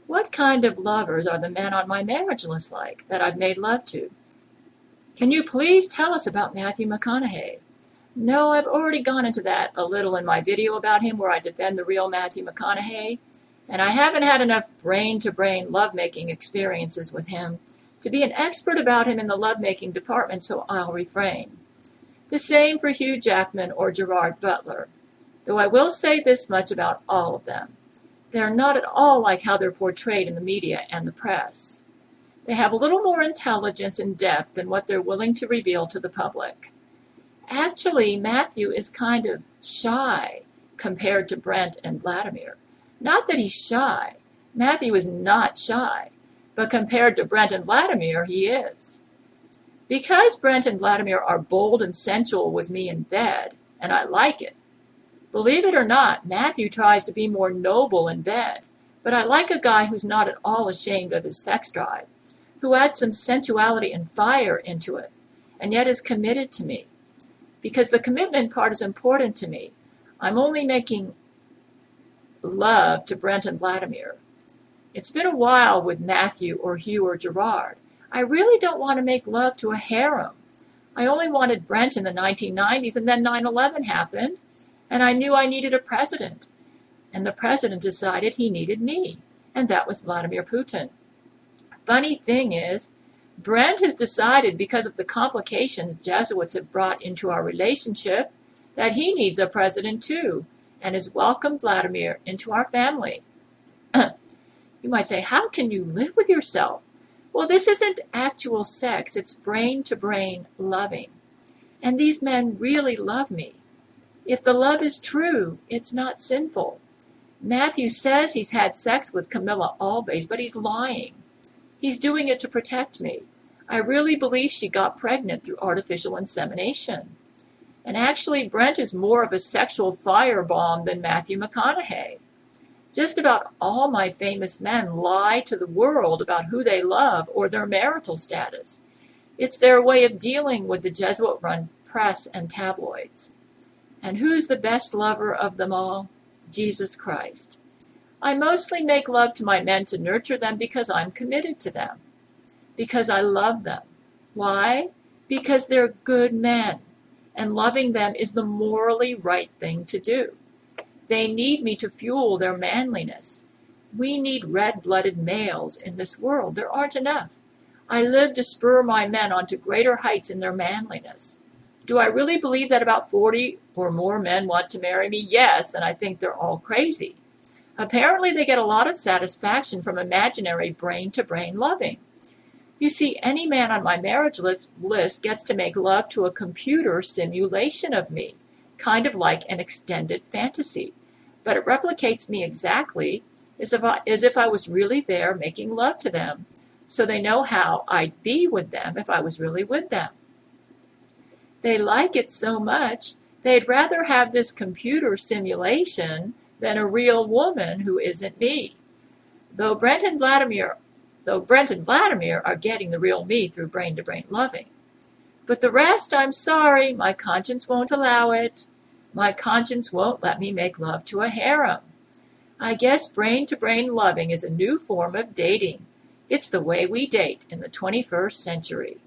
What kind of lovers are the men on my marriage list like that I've made love to? Can you please tell us about Matthew McConaughey? No, I've already gone into that a little in my video about him where I defend the real Matthew McConaughey, and I haven't had enough brain-to-brain lovemaking experiences with him to be an expert about him in the lovemaking department, so I'll refrain. The same for Hugh Jackman or Gerard Butler, though I will say this much about all of them. They are not at all like how they're portrayed in the media and the press. They have a little more intelligence and depth than what they're willing to reveal to the public. Actually, Matthew is kind of shy compared to Brent and Vladimir. Not that he's shy. Matthew is not shy, but compared to Brent and Vladimir, he is. Because Brent and Vladimir are bold and sensual with me in bed, and I like it. Believe it or not, Matthew tries to be more noble in bed, but I like a guy who's not at all ashamed of his sex drive, who adds some sensuality and fire into it, and yet is committed to me. Because the commitment part is important to me. I'm only making love to Brent and Vladimir. It's been a while with Matthew or Hugh or Gerard. I really don't want to make love to a harem. I only wanted Brent in the 1990s, and then 9/11 happened, and I knew I needed a president. And the president decided he needed me, and that was Vladimir Putin. Funny thing is, Brent has decided, because of the complications Jesuits have brought into our relationship, that he needs a president too, and has welcomed Vladimir into our family. You might say, how can you live with yourself? Well, this isn't actual sex, it's brain-to-brain loving. And these men really love me. If the love is true, it's not sinful. Matthew says he's had sex with Camilla Alves, but he's lying. He's doing it to protect me. I really believe she got pregnant through artificial insemination. And actually, Brent is more of a sexual firebomb than Matthew McConaughey. Just about all my famous men lie to the world about who they love or their marital status. It's their way of dealing with the Jesuit-run press and tabloids. And who's the best lover of them all? Jesus Christ. I mostly make love to my men to nurture them because I'm committed to them. Because I love them. Why? Because they're good men, and loving them is the morally right thing to do. They need me to fuel their manliness. We need red-blooded males in this world. There aren't enough. I live to spur my men onto greater heights in their manliness. Do I really believe that about 40 or more men want to marry me? Yes, and I think they're all crazy. Apparently, they get a lot of satisfaction from imaginary brain-to-brain loving. You see, any man on my marriage list gets to make love to a computer simulation of me, kind of like an extended fantasy. But it replicates me exactly as if I was really there making love to them, so they know how I'd be with them if I was really with them. They like it so much, they'd rather have this computer simulation than a real woman who isn't me. Though Brent and Vladimir are getting the real me through brain-to-brain loving. But the rest, I'm sorry, my conscience won't allow it. My conscience won't let me make love to a harem. I guess brain-to-brain loving is a new form of dating. It's the way we date in the 21st century.